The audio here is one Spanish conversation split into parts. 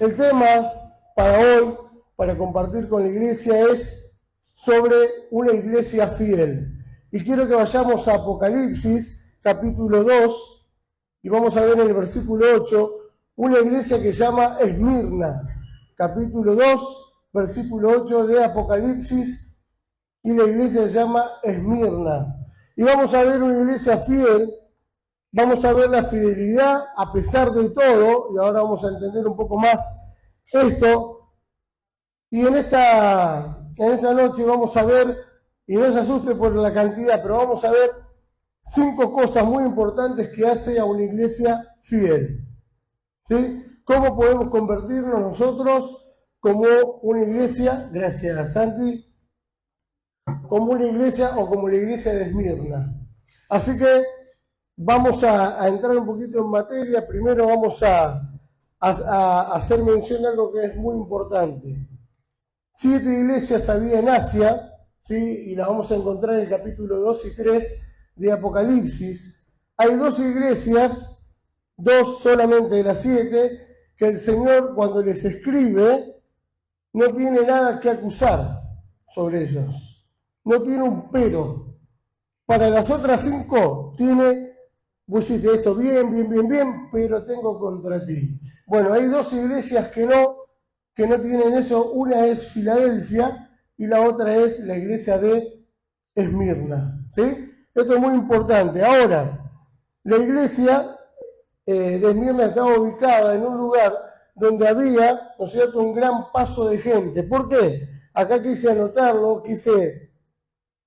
El tema para hoy, para compartir con la iglesia, es sobre una iglesia fiel. Y quiero que vayamos a Apocalipsis, capítulo 2, y vamos a ver en el versículo 8, una iglesia que se llama Esmirna. Capítulo 2, versículo 8 de Apocalipsis, y la iglesia se llama Esmirna. Y vamos a ver una iglesia fiel, vamos a ver la fidelidad a pesar de todo, y ahora vamos a entender un poco más esto. Y en esta noche vamos a ver, y no se asuste por la cantidad, pero vamos a ver 5 cosas muy importantes que hace a una iglesia fiel. ¿Sí? ¿Cómo podemos convertirnos nosotros como una iglesia, gracias Santi, como una iglesia o como la iglesia de Esmirna? Así que vamos a entrar un poquito en materia. Primero vamos a hacer mención de algo que es muy importante. 7 iglesias había en Asia, ¿sí? Y las vamos a encontrar en el capítulo 2 y 3 de Apocalipsis. Hay 2 iglesias, 2 solamente de las 7, que el Señor cuando les escribe no tiene nada que acusar sobre ellos. No tiene un pero. Para las otras 5 tiene, vos hiciste esto bien, pero tengo contra ti. Bueno, hay 2 iglesias que no tienen eso. Una es Filadelfia y la otra es la iglesia de Esmirna. ¿Sí? Esto es muy importante. Ahora, la iglesia de Esmirna estaba ubicada en un lugar donde había, ¿no es cierto?, un gran paso de gente. ¿Por qué? Acá quise anotarlo, quise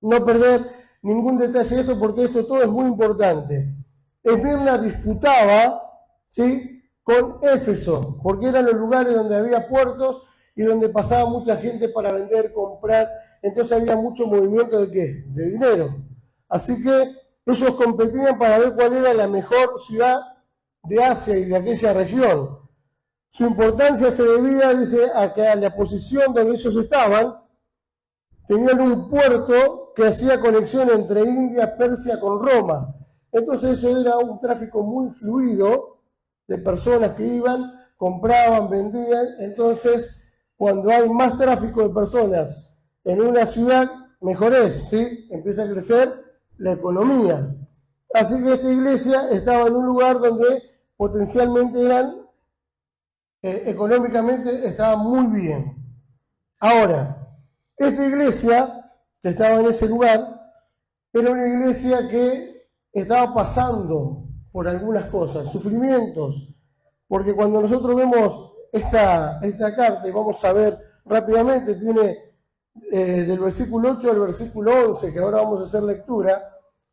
no perder ningún detalle de esto porque esto todo es muy importante. Esmirna disputaba, ¿sí?, con Éfeso, porque eran los lugares donde había puertos y donde pasaba mucha gente para vender, comprar. Entonces había mucho movimiento ¿de qué? De dinero. Así que ellos competían para ver cuál era la mejor ciudad de Asia y de aquella región. Su importancia se debía, dice, a que a la posición donde ellos estaban tenían un puerto que hacía conexión entre India, Persia con Roma. Entonces eso era un tráfico muy fluido de personas que iban, compraban, vendían. Entonces, cuando hay más tráfico de personas en una ciudad, mejor es, ¿sí? Empieza a crecer la economía. Así que esta iglesia estaba en un lugar donde potencialmente económicamente estaba muy bien. Ahora, esta iglesia que estaba en ese lugar era una iglesia que estaba pasando por algunas cosas, sufrimientos, porque cuando nosotros vemos esta carta, y vamos a ver rápidamente, tiene del versículo 8 al versículo 11, que ahora vamos a hacer lectura,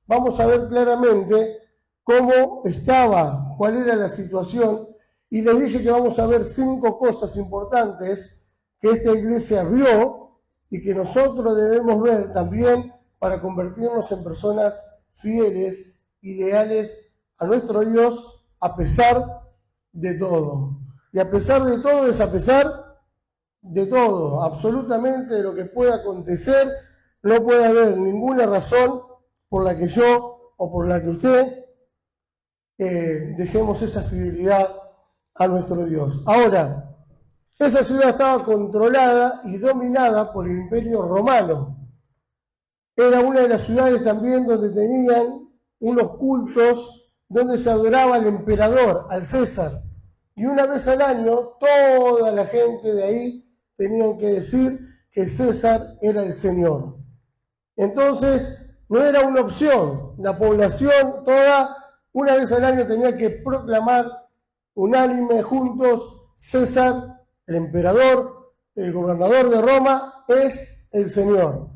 vamos a ver claramente cómo estaba, cuál era la situación, y les dije que vamos a ver 5 cosas importantes que esta iglesia vio y que nosotros debemos ver también para convertirnos en personas fieles y leales a nuestro Dios a pesar de todo. Y a pesar de todo es a pesar de todo, absolutamente de lo que pueda acontecer. No puede haber ninguna razón por la que yo o por la que usted dejemos esa fidelidad a nuestro Dios. Ahora, esa ciudad estaba controlada y dominada por el Imperio Romano. Era una de las ciudades también donde tenían unos cultos donde se adoraba al emperador, al César. Y una vez al año, toda la gente de ahí tenían que decir que César era el Señor. Entonces, no era una opción. La población toda, una vez al año, tenía que proclamar unánime, juntos, César, el emperador, el gobernador de Roma, es el Señor.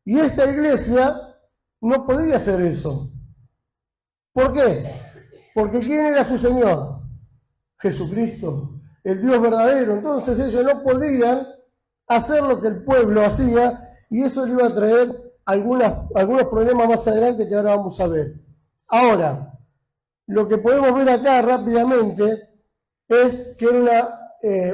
Y esta iglesia no podría hacer eso. ¿Por qué? Porque ¿quién era su Señor? Jesucristo, el Dios verdadero. Entonces ellos no podían hacer lo que el pueblo hacía, y eso le iba a traer algunos problemas más adelante que ahora vamos a ver. Ahora, lo que podemos ver acá rápidamente es que era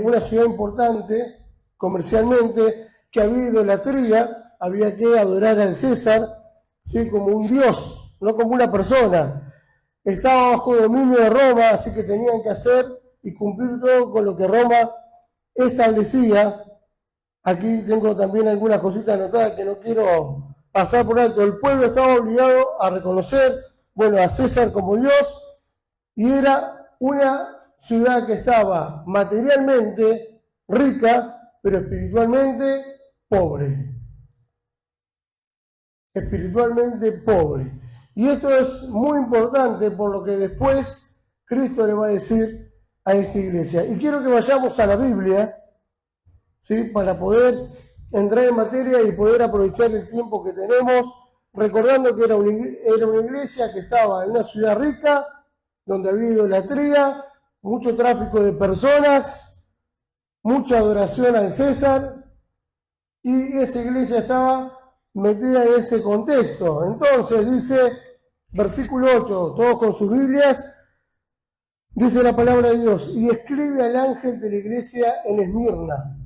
una ciudad importante comercialmente, que había idolatría, había que adorar al César, ¿sí?, como un dios, no como una persona. Estaba bajo dominio de Roma, así que tenían que hacer y cumplir todo con lo que Roma establecía, aquí tengo también algunas cositas anotadas que no quiero pasar por alto, el pueblo estaba obligado a reconocer, bueno, a César como Dios, y era una ciudad que estaba materialmente rica, pero espiritualmente pobre. Espiritualmente pobre. Y esto es muy importante por lo que después Cristo le va a decir a esta iglesia. Y quiero que vayamos a la Biblia, ¿sí? Para poder entrar en materia y poder aprovechar el tiempo que tenemos, recordando que era una iglesia que estaba en una ciudad rica, donde había idolatría, mucho tráfico de personas, mucha adoración al César, y esa iglesia estaba metida en ese contexto. Entonces dice, versículo 8, todos con sus Biblias, dice la palabra de Dios, y escribe al ángel de la iglesia en Esmirna,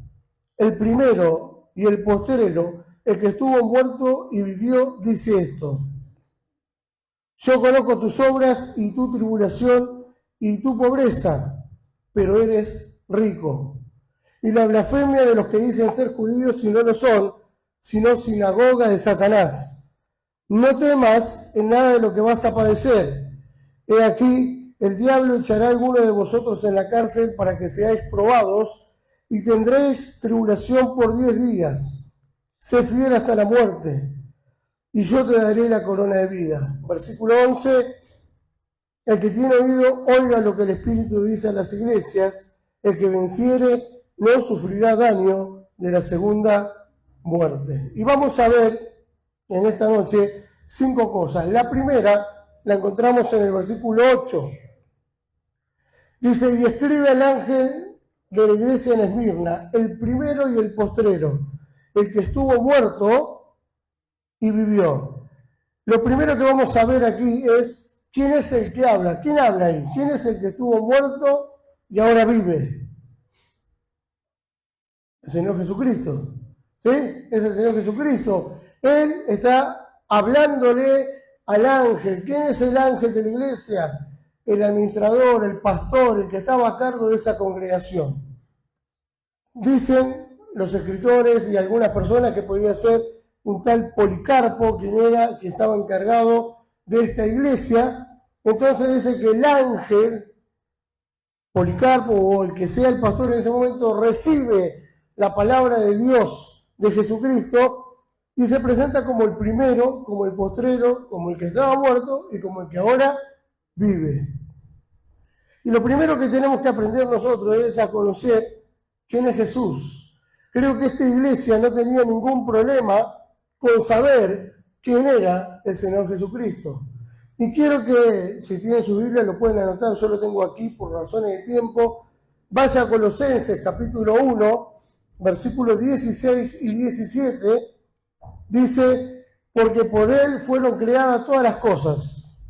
el primero y el postrero, el que estuvo muerto y vivió, dice esto: yo conozco tus obras y tu tribulación y tu pobreza, pero eres rico. Y la blasfemia de los que dicen ser judíos y no lo son, sino sinagoga de Satanás. No temas en nada de lo que vas a padecer. He aquí, el diablo echará a alguno de vosotros en la cárcel para que seáis probados, y tendréis tribulación por 10 días. Sé fiel hasta la muerte, y yo te daré la corona de vida. Versículo 11, el que tiene oído, oiga lo que el Espíritu dice a las iglesias, el que venciere no sufrirá daño de la segunda muerte. Y vamos a ver en esta noche 5 cosas. La primera la encontramos en el versículo 8. Dice, y escribe al ángel de la iglesia en Esmirna, el primero y el postrero, el que estuvo muerto y vivió. Lo primero que vamos a ver aquí es quién es el que habla. ¿Quién habla ahí? ¿Quién es el que estuvo muerto y ahora vive? El Señor Jesucristo. ¿Sí? Es el Señor Jesucristo. Él está hablándole al ángel. ¿Quién es el ángel de la iglesia? El administrador, el pastor, el que estaba a cargo de esa congregación. Dicen los escritores y algunas personas que podía ser un tal Policarpo, quien estaba encargado de esta iglesia. Entonces dice que el ángel, Policarpo, o el que sea el pastor en ese momento, recibe la palabra de Dios, de Jesucristo, y se presenta como el primero, como el postrero, como el que estaba muerto y como el que ahora vive. Y lo primero que tenemos que aprender nosotros es a conocer quién es Jesús. Creo que esta iglesia no tenía ningún problema con saber quién era el Señor Jesucristo. Y quiero que, si tienen su Biblia, lo pueden anotar, yo lo tengo aquí por razones de tiempo. Vaya a Colosenses, capítulo 1, versículos 16 y 17, dice, porque por Él fueron creadas todas las cosas,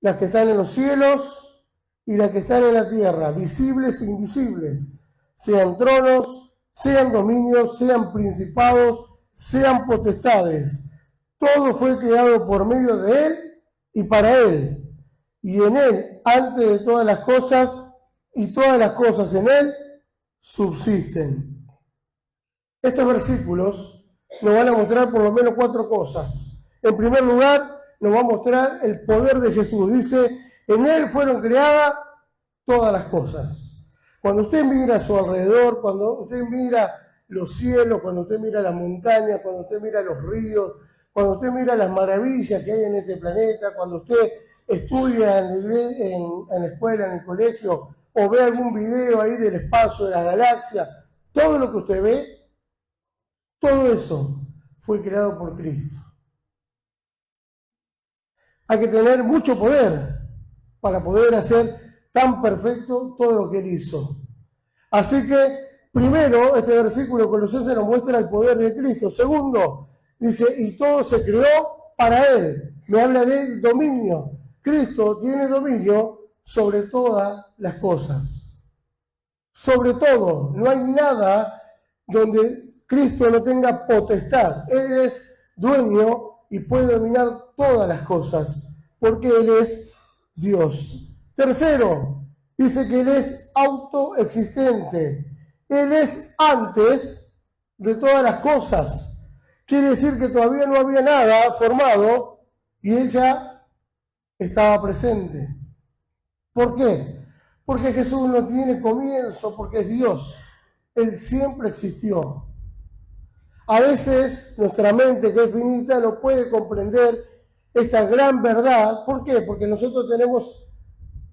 las que están en los cielos y las que están en la tierra, visibles e invisibles, sean tronos, sean dominios, sean principados, sean potestades. Todo fue creado por medio de Él y para Él. Y en Él, antes de todas las cosas, y todas las cosas en Él subsisten. Estos versículos nos van a mostrar por lo menos 4 cosas. En primer lugar, nos va a mostrar el poder de Jesús. Dice, en Él fueron creadas todas las cosas. Cuando usted mira a su alrededor, cuando usted mira los cielos, cuando usted mira las montañas, cuando usted mira los ríos, cuando usted mira las maravillas que hay en este planeta, cuando usted estudia en la escuela, en el colegio, o ve algún video ahí del espacio, de la galaxia, todo lo que usted ve, todo eso fue creado por Cristo. Hay que tener mucho poder para poder hacer tan perfecto todo lo que Él hizo. Así que, primero, este versículo de Colosenses nos muestra el poder de Cristo. Segundo, dice, y todo se creó para Él. Me habla del dominio. Cristo tiene dominio sobre todas las cosas. Sobre todo, no hay nada donde Cristo no tenga potestad. Él es dueño y puede dominar todas las cosas, porque Él es Dios. Tercero, dice que Él es autoexistente. Él es antes de todas las cosas. Quiere decir que todavía no había nada formado y Él ya estaba presente. ¿Por qué? Porque Jesús no tiene comienzo, porque es Dios. Él siempre existió. A veces nuestra mente, que es finita, no puede comprender esta gran verdad. ¿Por qué? Porque nosotros tenemos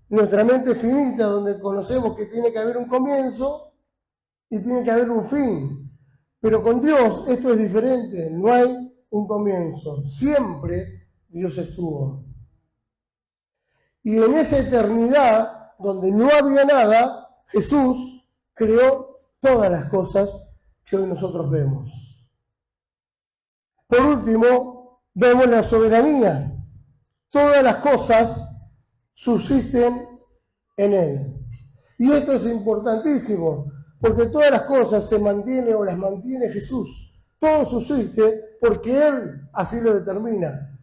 nuestra mente finita, donde conocemos que tiene que haber un comienzo y tiene que haber un fin. Pero con Dios esto es diferente, no hay un comienzo, siempre Dios estuvo. Y en esa eternidad, donde no había nada, Jesús creó todas las cosas que hoy nosotros vemos. Por último, vemos la soberanía. Todas las cosas subsisten en Él. Y esto es importantísimo, porque todas las cosas se mantienen o las mantiene Jesús. Todo subsiste porque Él así lo determina.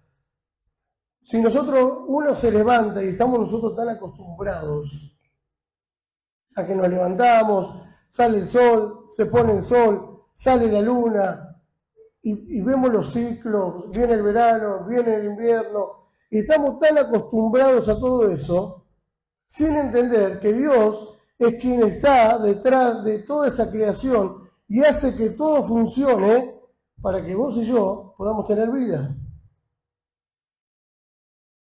Si uno se levanta y estamos nosotros tan acostumbrados a que nos levantamos, sale el sol, se pone el sol, sale la luna, y vemos los ciclos, viene el verano, viene el invierno, y estamos tan acostumbrados a todo eso, sin entender que Dios es quien está detrás de toda esa creación y hace que todo funcione para que vos y yo podamos tener vida.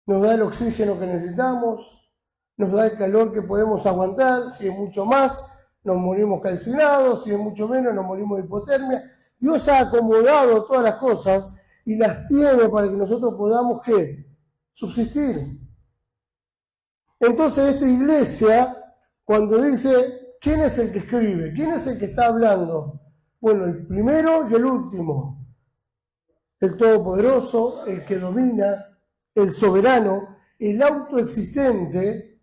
Nos da el oxígeno que necesitamos, nos da el calor que podemos aguantar, si es mucho más, nos morimos calcinados, si es mucho menos, nos morimos de hipotermia. Dios ha acomodado todas las cosas y las tiene para que nosotros podamos, ¿qué? Subsistir. Entonces esta iglesia, cuando dice, ¿quién es el que escribe? ¿Quién es el que está hablando? Bueno, el primero y el último. El Todopoderoso, el que domina, el soberano, el autoexistente,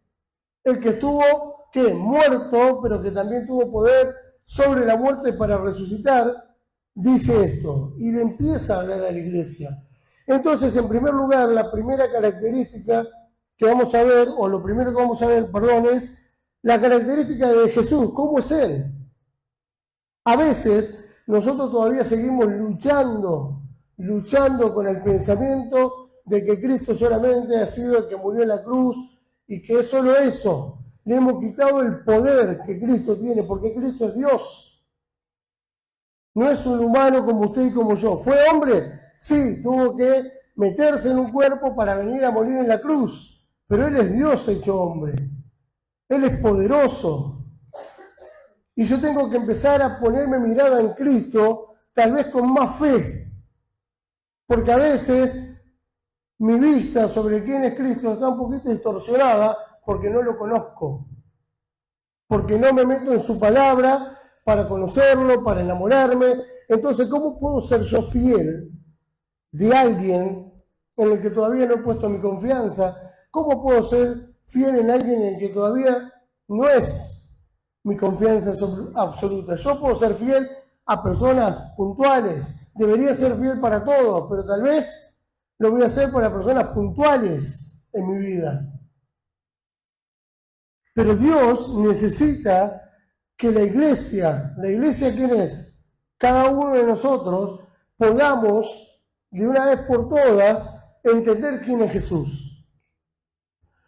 el que estuvo, ¿qué? Muerto, pero que también tuvo poder sobre la muerte para resucitar, dice esto, y le empieza a hablar a la iglesia. Entonces, en primer lugar, la primera característica que vamos a ver, o lo primero que vamos a ver, perdón, es la característica de Jesús, ¿cómo es Él? A veces, nosotros todavía seguimos luchando con el pensamiento de que Cristo solamente ha sido el que murió en la cruz y que es solo eso. Le hemos quitado el poder que Cristo tiene, porque Cristo es Dios. No es un humano como usted y como yo. ¿Fue hombre? Sí, tuvo que meterse en un cuerpo para venir a morir en la cruz. Pero Él es Dios hecho hombre. Él es poderoso. Y yo tengo que empezar a ponerme mirada en Cristo, tal vez con más fe. Porque a veces mi vista sobre quién es Cristo está un poquito distorsionada porque no lo conozco. Porque no me meto en su palabra para conocerlo, para enamorarme. Entonces, ¿cómo puedo ser yo fiel de alguien en el que todavía no he puesto mi confianza? ¿Cómo puedo ser fiel en alguien en el que todavía no es mi confianza absoluta? Yo puedo ser fiel a personas puntuales, debería ser fiel para todos, pero tal vez lo voy a hacer para personas puntuales en mi vida. Pero Dios necesita que la iglesia, ¿quién es? Cada uno de nosotros podamos, de una vez por todas, entender quién es Jesús.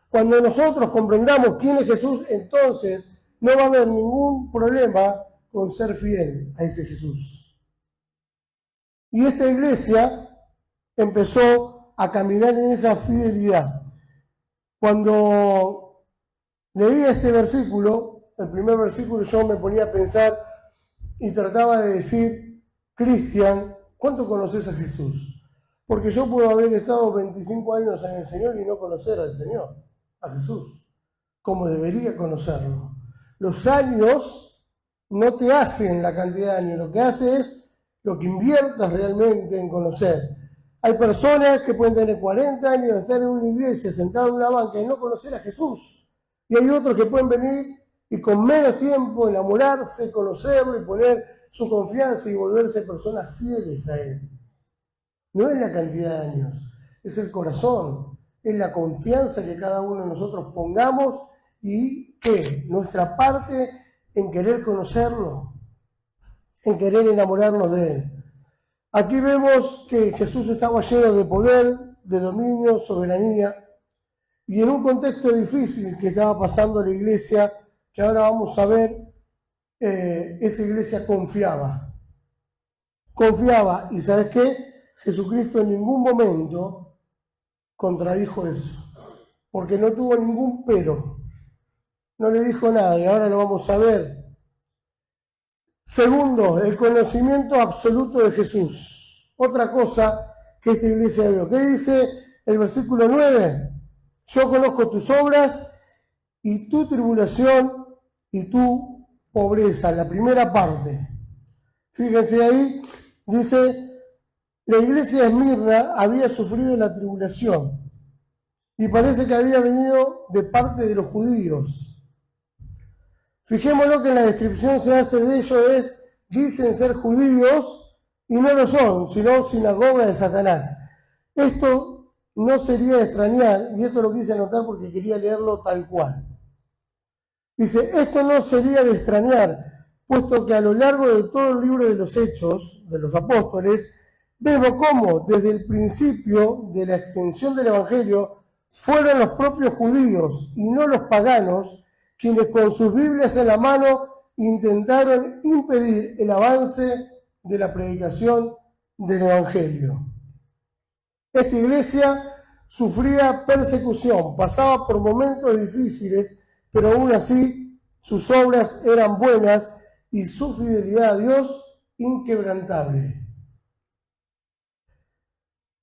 Cuando nosotros comprendamos quién es Jesús, entonces no va a haber ningún problema con ser fiel a ese Jesús. Y esta iglesia empezó a caminar en esa fidelidad. Cuando leí este versículo, el primer versículo, yo me ponía a pensar y trataba de decir, Cristian, ¿cuánto conoces a Jesús? Porque yo puedo haber estado 25 años en el Señor y no conocer al Señor, a Jesús, como debería conocerlo. Los años no te hacen la cantidad de años, lo que hace es lo que inviertas realmente en conocer. Hay personas que pueden tener 40 años, estar en una iglesia, sentado en una banca y no conocer a Jesús. Y hay otros que pueden venir y con menos tiempo enamorarse, conocerlo y poner su confianza y volverse personas fieles a Él. No es la cantidad de años, es el corazón, es la confianza que cada uno de nosotros pongamos y que nuestra parte en querer conocerlo, en querer enamorarnos de Él. Aquí vemos que Jesús estaba lleno de poder, de dominio, soberanía, y en un contexto difícil que estaba pasando la iglesia, que ahora vamos a ver, esta iglesia confiaba. Confiaba, y ¿sabes qué? Jesucristo en ningún momento contradijo eso, porque no tuvo ningún pero. No le dijo nada, y ahora lo vamos a ver. Segundo, el conocimiento absoluto de Jesús. Otra cosa que esta iglesia vio. ¿Qué dice el versículo 9? Yo conozco tus obras y tu tribulación y tu pobreza. La primera parte. Fíjense ahí, dice, la iglesia de Esmirna había sufrido la tribulación y parece que había venido de parte de los judíos. Fijémonos que en la descripción se hace de ellos dicen ser judíos y no lo son, sino sinagoga de Satanás. Esto no sería de extrañar, y esto lo quise anotar porque quería leerlo tal cual. Dice, esto no sería de extrañar, puesto que a lo largo de todo el libro de los Hechos, de los Apóstoles, vemos cómo desde el principio de la extensión del Evangelio fueron los propios judíos y no los paganos quienes con sus Biblias en la mano intentaron impedir el avance de la predicación del Evangelio. Esta iglesia sufría persecución, pasaba por momentos difíciles, pero aún así sus obras eran buenas y su fidelidad a Dios inquebrantable.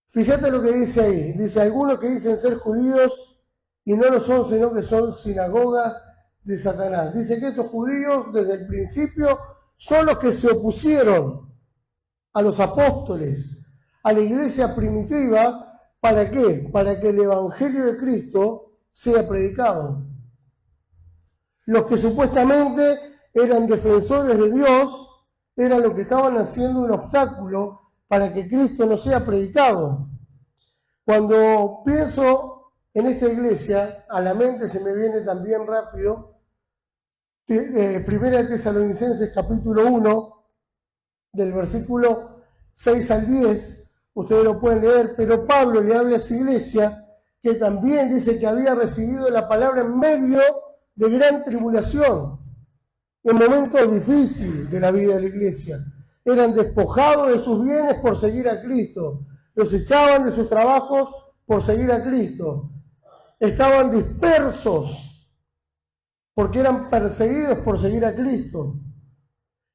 Fíjate lo que dice ahí. Dice, algunos que dicen ser judíos y no lo son, sino que son sinagoga de Satanás. Dice que estos judíos desde el principio son los que se opusieron a los apóstoles, a la iglesia primitiva. ¿Para qué? Para que el Evangelio de Cristo sea predicado. Los que supuestamente eran defensores de Dios eran los que estaban haciendo un obstáculo para que Cristo no sea predicado. Cuando pienso en esta iglesia, a la mente se me viene también rápido Primera de Tesalonicenses capítulo 1, del versículo 6 al 10, ustedes lo pueden leer, pero Pablo le habla a esa iglesia que también dice que había recibido la palabra en medio de gran tribulación, en momentos difíciles de la vida de la iglesia. Eran despojados de sus bienes por seguir a Cristo, los echaban de sus trabajos por seguir a Cristo, estaban dispersos porque eran perseguidos por seguir a Cristo.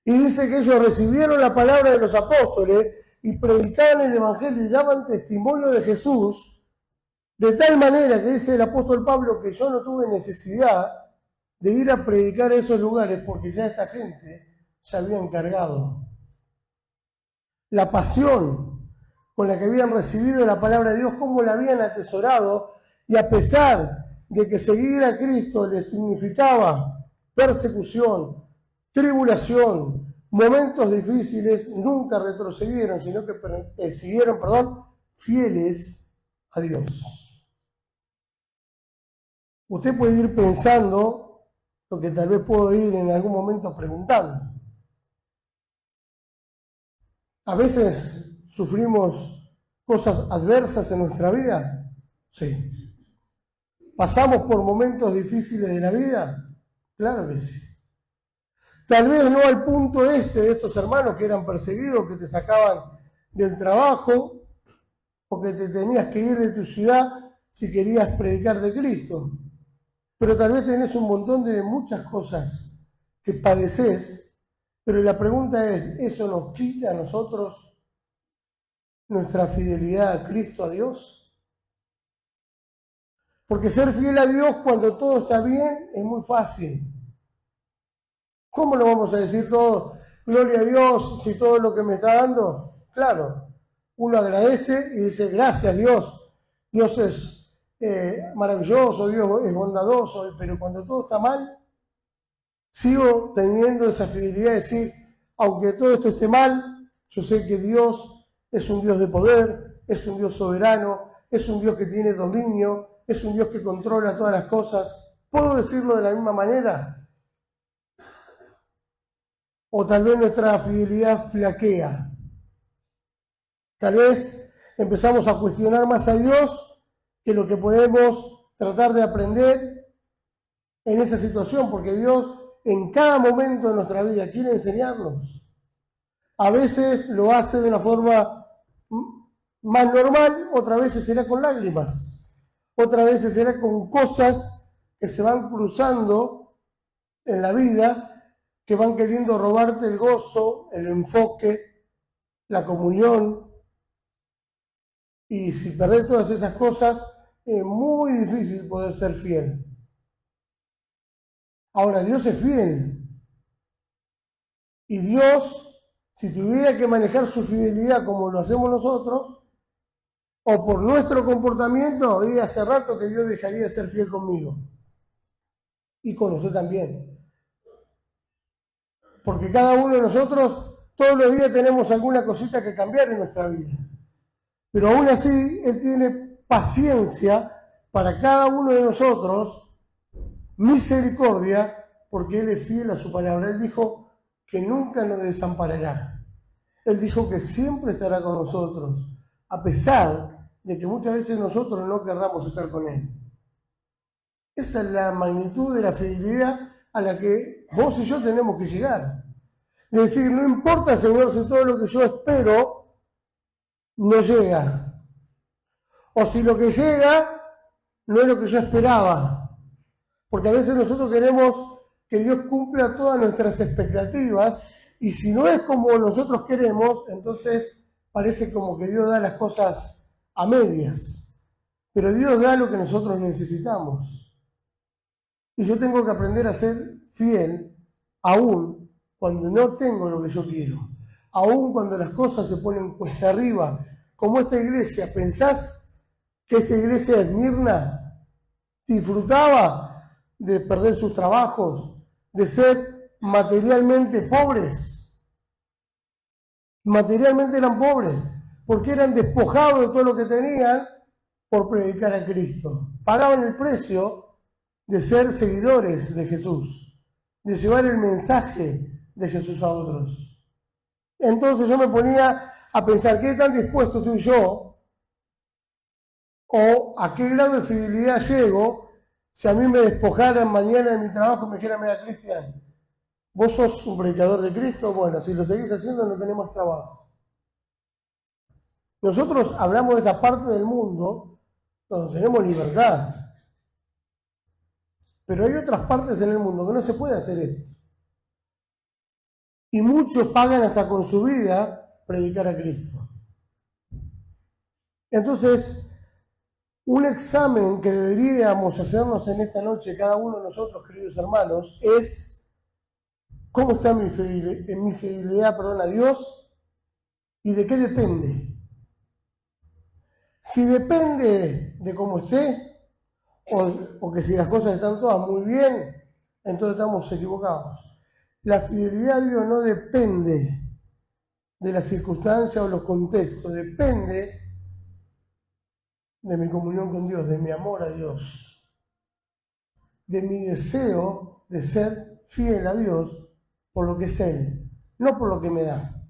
Y dice que ellos recibieron la palabra de los apóstoles y predicaban el Evangelio y daban testimonio de Jesús, de tal manera que dice el apóstol Pablo que yo no tuve necesidad de ir a predicar a esos lugares porque ya esta gente se había encargado. La pasión con la que habían recibido la palabra de Dios, cómo la habían atesorado, y a pesar de que seguir a Cristo les significaba persecución, tribulación, momentos difíciles, nunca retrocedieron, sino que siguieron, fieles a Dios. Usted puede ir pensando lo que tal vez puedo ir en algún momento preguntando. A veces sufrimos cosas adversas en nuestra vida, sí. ¿Pasamos por momentos difíciles de la vida? Claro que sí. Tal vez no al punto de estos hermanos que eran perseguidos, que te sacaban del trabajo o que te tenías que ir de tu ciudad si querías predicar de Cristo. Pero tal vez tenés un montón de muchas cosas que padeces, pero la pregunta es, ¿eso nos quita a nosotros nuestra fidelidad a Cristo, a Dios? Porque ser fiel a Dios cuando todo está bien es muy fácil. ¿Cómo lo vamos a decir todo? Gloria a Dios, si todo lo que me está dando. Claro, uno agradece y dice, gracias Dios. Dios es maravilloso, Dios es bondadoso, pero cuando todo está mal, sigo teniendo esa fidelidad de decir, aunque todo esto esté mal, yo sé que Dios es un Dios de poder, es un Dios soberano, es un Dios que tiene dominio, es un Dios que controla todas las cosas. ¿Puedo decirlo de la misma manera? o tal vez nuestra fidelidad flaquea. Tal vez empezamos a cuestionar más a Dios que lo que podemos tratar de aprender en esa situación, porque Dios en cada momento de nuestra vida quiere enseñarnos. A veces lo hace de una forma más normal, otras veces será con lágrimas, otras veces será con cosas que se van cruzando en la vida, que van queriendo robarte el gozo, el enfoque, la comunión. Y si perdés todas esas cosas, es muy difícil poder ser fiel. Ahora, Dios es fiel. Y Dios, si tuviera que manejar su fidelidad como lo hacemos nosotros, o por nuestro comportamiento, y hace rato que Dios dejaría de ser fiel conmigo. Y con usted también. Porque cada uno de nosotros, todos los días tenemos alguna cosita que cambiar en nuestra vida. Pero aún así, Él tiene paciencia para cada uno de nosotros, misericordia, porque Él es fiel a su palabra. Él dijo que nunca nos desamparará. Él dijo que siempre estará con nosotros, a pesar de que muchas veces nosotros no querramos estar con Él. Esa es la magnitud de la fidelidad a la que vos y yo tenemos que llegar. Es decir, no importa, Señor, si todo lo que yo espero no llega. O si lo que llega no es lo que yo esperaba. Porque a veces nosotros queremos que Dios cumpla todas nuestras expectativas y si no es como nosotros queremos, entonces parece como que Dios da las cosas a medias. Pero Dios da lo que nosotros necesitamos. Y yo tengo que aprender a ser fiel aún cuando no tengo lo que yo quiero. Aún cuando las cosas se ponen cuesta arriba. Como esta iglesia, ¿pensás que esta iglesia de Esmirna disfrutaba de perder sus trabajos, de ser materialmente pobres? Materialmente eran pobres, porque eran despojados de todo lo que tenían por predicar a Cristo. Pagaban el precio de ser seguidores de Jesús, de llevar el mensaje de Jesús a otros. Entonces yo me ponía a pensar, ¿qué tan dispuesto estoy yo? ¿O a qué grado de fidelidad llego si a mí me despojaran mañana de mi trabajo y me dijeran, mira, Cristian, vos sos un predicador de Cristo? Bueno, si lo seguís haciendo no tenemos trabajo. Nosotros hablamos de esta parte del mundo donde tenemos libertad. Pero hay otras partes en el mundo que no se puede hacer esto. Y muchos pagan hasta con su vida predicar a Cristo. Entonces, un examen que deberíamos hacernos en esta noche, cada uno de nosotros, queridos hermanos, es cómo está mi fidelidad a Dios y de qué depende. Si depende de cómo esté, o que si las cosas están todas muy bien, entonces estamos equivocados. La fidelidad a Dios no depende de las circunstancias o los contextos, depende de mi comunión con Dios, de mi amor a Dios, de mi deseo de ser fiel a Dios por lo que es Él, no por lo que me da.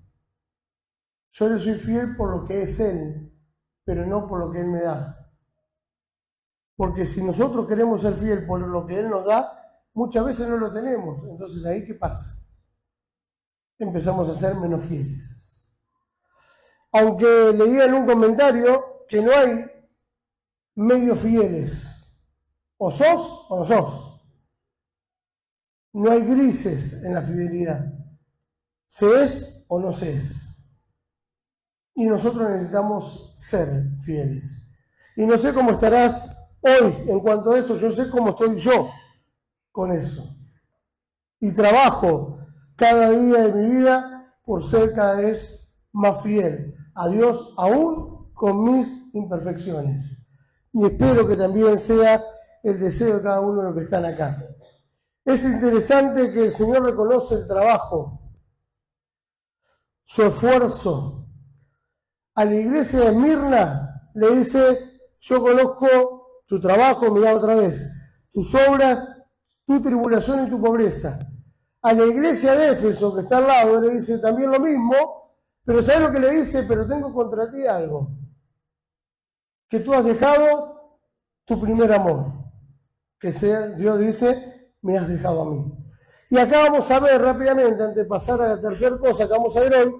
Yo le soy fiel por lo que es Él, pero no por lo que Él me da. Porque si nosotros queremos ser fiel por lo que Él nos da, muchas veces no lo tenemos. Entonces, ¿ahí qué pasa? Empezamos a ser menos fieles. Aunque leía en un comentario que no hay medio fieles. O sos o no sos. No hay grises en la fidelidad. Se es o no se es. Y nosotros necesitamos ser fieles. Y no sé cómo estarás hoy en cuanto a eso, yo sé cómo estoy yo con eso. Y trabajo cada día de mi vida por ser cada vez más fiel a Dios, aún con mis imperfecciones. Y espero que también sea el deseo de cada uno de los que están acá. Es interesante que el Señor reconoce el trabajo, su esfuerzo. A la iglesia de Esmirna le dice, yo conozco tu trabajo, mirá otra vez, tus obras, tu tribulación y tu pobreza. a la iglesia de Éfeso, que está al lado, le dice también lo mismo, pero ¿sabes lo que le dice? Pero tengo contra ti algo, que tú has dejado tu primer amor, que sea, Dios dice, me has dejado a mí. Y acá vamos a ver rápidamente, antes de pasar a la tercera cosa que vamos a ver hoy,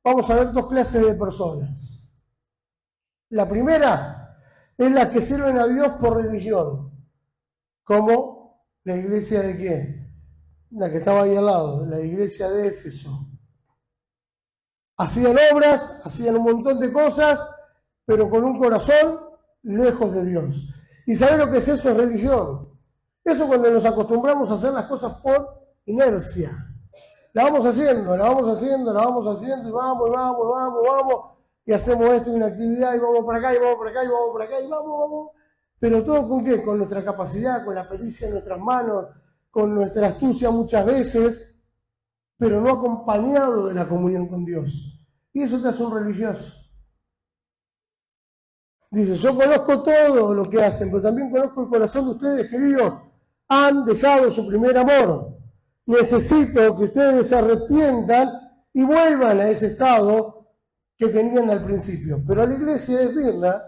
vamos a ver dos clases de personas. La primera es la que sirven a Dios por religión, como la iglesia de quién, la que estaba ahí al lado, la iglesia de Éfeso. Hacían obras, hacían un montón de cosas, pero con un corazón lejos de Dios. ¿Y sabés lo que es eso? Es religión. Eso cuando nos acostumbramos a hacer las cosas por inercia. La vamos haciendo, la vamos haciendo, la vamos haciendo, y vamos, y hacemos esto, una actividad, y vamos para acá, y vamos para acá, y vamos para acá, y vamos. Pero todo ¿con qué? Con nuestra capacidad, con la pericia en nuestras manos, con nuestra astucia muchas veces, pero no acompañado de la comunión con Dios. Y eso te hace un religioso. Dice, yo conozco todo lo que hacen, pero también conozco el corazón de ustedes, queridos. Han dejado su primer amor. Necesito que ustedes se arrepientan y vuelvan a ese estado que tenían al principio. Pero a la iglesia de Esmirna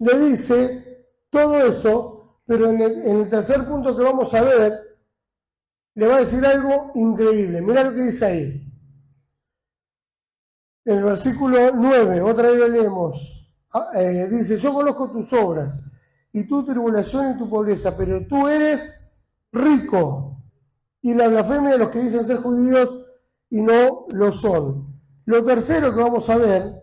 le dice todo eso, pero en el tercer punto que vamos a ver, le va a decir algo increíble. Mirá lo que dice ahí. En el versículo 9, otra vez lo leemos. Dice, yo conozco tus obras y tu tribulación y tu pobreza, pero tú eres rico. Y la blasfemia de los que dicen ser judíos y no lo son. Lo tercero que vamos a ver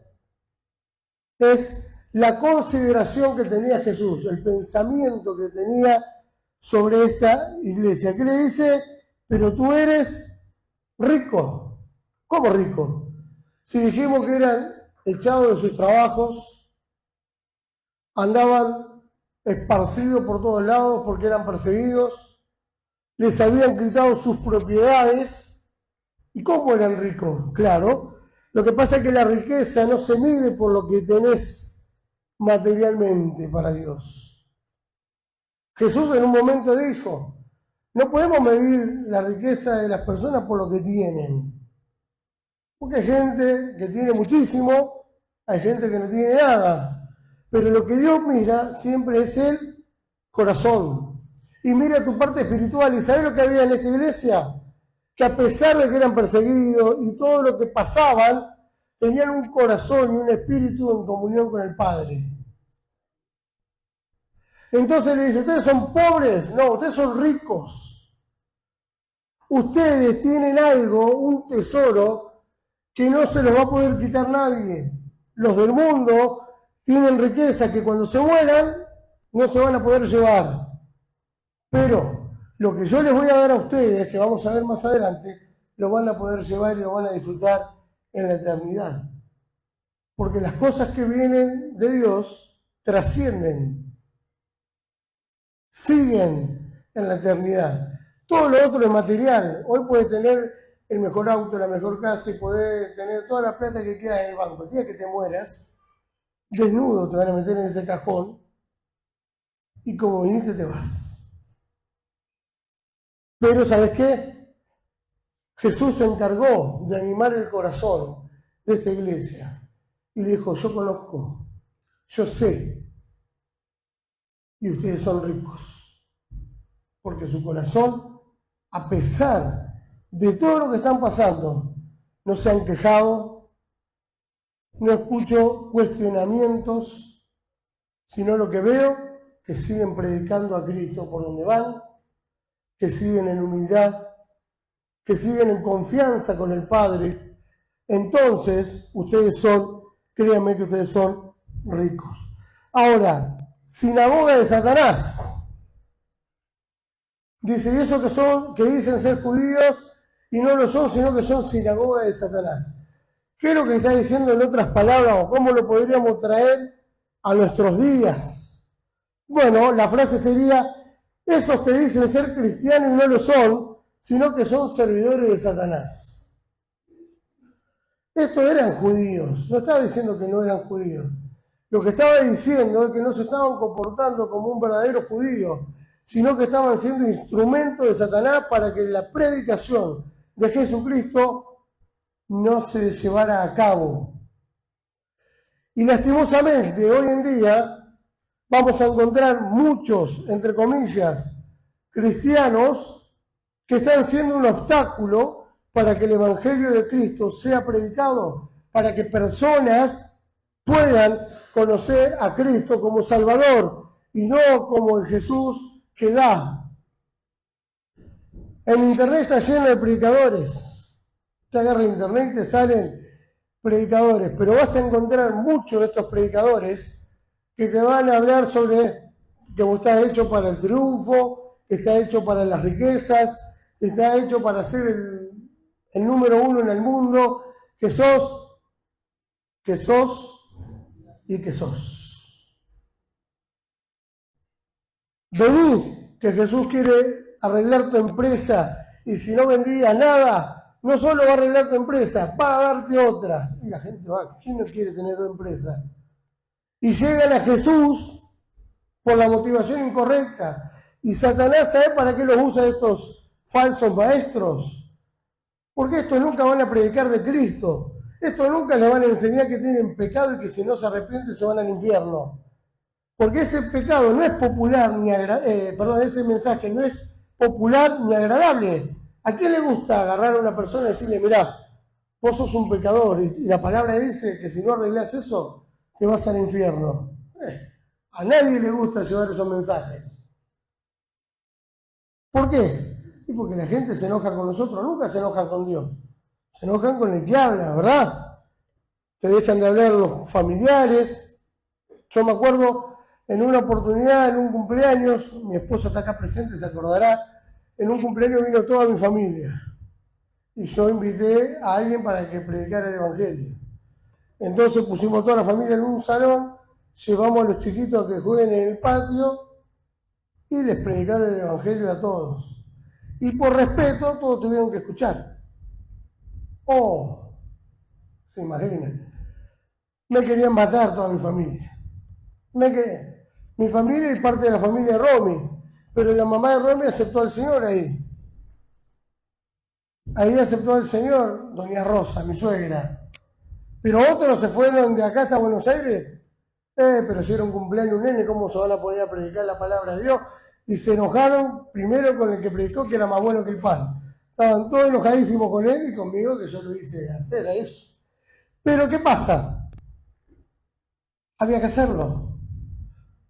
es la consideración que tenía Jesús, el pensamiento que tenía sobre esta iglesia. ¿Qué le dice? Pero tú eres rico. ¿Cómo rico? Si dijimos que eran echados de sus trabajos, andaban esparcidos por todos lados porque eran perseguidos, les habían quitado sus propiedades. ¿Y cómo eran ricos? Claro, lo que pasa es que la riqueza no se mide por lo que tenés materialmente para Dios. Jesús en un momento dijo, no podemos medir la riqueza de las personas por lo que tienen. Porque hay gente que tiene muchísimo, hay gente que no tiene nada. Pero lo que Dios mira siempre es el corazón. Y mira tu parte espiritual. ¿Y sabes lo que había en esta iglesia? Que a pesar de que eran perseguidos y todo lo que pasaban, tenían un corazón y un espíritu en comunión con el Padre. Entonces le dice, ¿ustedes son pobres? No, ustedes son ricos. Ustedes tienen algo, un tesoro, que no se los va a poder quitar nadie. Los del mundo tienen riqueza que cuando se mueran no se van a poder llevar. Pero lo que yo les voy a dar a ustedes, que vamos a ver más adelante, lo van a poder llevar y lo van a disfrutar en la eternidad. Porque las cosas que vienen de Dios trascienden, siguen en la eternidad. Todo lo otro es material. Hoy puedes tener el mejor auto, la mejor casa y poder tener toda la plata que queda en el banco. El día que te mueras, desnudo te van a meter en ese cajón y como viniste te vas. Pero ¿sabes qué? Jesús se encargó de animar el corazón de esta iglesia y le dijo, yo conozco, yo sé, y ustedes son ricos, porque su corazón, a pesar de todo lo que están pasando, no se han quejado, no escucho cuestionamientos, sino lo que veo, que siguen predicando a Cristo por donde van, que siguen en humildad, que siguen en confianza con el Padre. Entonces, ustedes son, créanme que ustedes son ricos. Ahora, sinagoga de Satanás. Dice, y eso que son, que dicen ser judíos y no lo son, sino que son sinagoga de Satanás. ¿Qué es lo que está diciendo en otras palabras o cómo lo podríamos traer a nuestros días? Bueno, la frase sería, esos que dicen ser cristianos y no lo son, sino que son servidores de Satanás. Estos eran judíos, no estaba diciendo que no eran judíos. Lo que estaba diciendo es que no se estaban comportando como un verdadero judío, sino que estaban siendo instrumentos de Satanás para que la predicación de Jesucristo no se llevara a cabo. Y lastimosamente, hoy en día, vamos a encontrar muchos, entre comillas, cristianos que están siendo un obstáculo para que el Evangelio de Cristo sea predicado, para que personas puedan conocer a Cristo como Salvador y no como el Jesús que da. En internet está lleno de predicadores. Te agarra internet y te salen predicadores, pero vas a encontrar muchos de estos predicadores que te van a hablar sobre que vos estás hecho para el triunfo, que está hecho para las riquezas, que está hecho para ser el número uno en el mundo, que sos y que sos. Vení, que Jesús quiere arreglar tu empresa y si no vendías nada, no solo va a arreglar tu empresa, va a darte otra. Y la gente va, ¿quién no quiere tener tu empresa? Y llegan a Jesús por la motivación incorrecta. Y Satanás, ¿sabe para qué los usa estos falsos maestros? Porque estos nunca van a predicar de Cristo. Estos nunca les van a enseñar que tienen pecado y que si no se arrepienten se van al infierno. Porque ese pecado no es popular ni ese mensaje no es popular ni agradable. ¿A quién le gusta agarrar a una persona y decirle, mirá, vos sos un pecador y la palabra dice que si no arreglás eso, te vas al infierno? A nadie le gusta llevar esos mensajes. ¿Por qué? Y porque la gente se enoja con nosotros, nunca se enojan con Dios. Se enojan con el que habla, ¿verdad? Te dejan de hablar los familiares. Yo me acuerdo en una oportunidad, en un cumpleaños, mi esposa está acá presente, se acordará, en un cumpleaños vino toda mi familia. Y yo invité a alguien para que predicara el Evangelio. Entonces pusimos toda la familia en un salón, llevamos a los chiquitos que jueguen en el patio y les predicaron el Evangelio a todos. Y por respeto, todos tuvieron que escuchar. Oh, se imaginan. Me querían matar toda mi familia. Mi familia y parte de la familia de Romy. Pero la mamá de Romy aceptó al Señor ahí. Ahí aceptó al Señor doña Rosa, mi suegra. Pero otros se fueron de acá hasta Buenos Aires. Pero si era un cumpleaños un nene, ¿cómo se van a poner a predicar la palabra de Dios? Y se enojaron primero con el que predicó, que era más bueno que el pan. Estaban todos enojadísimos con él y conmigo, que yo lo hice hacer a eso. Pero ¿qué pasa? Había que hacerlo.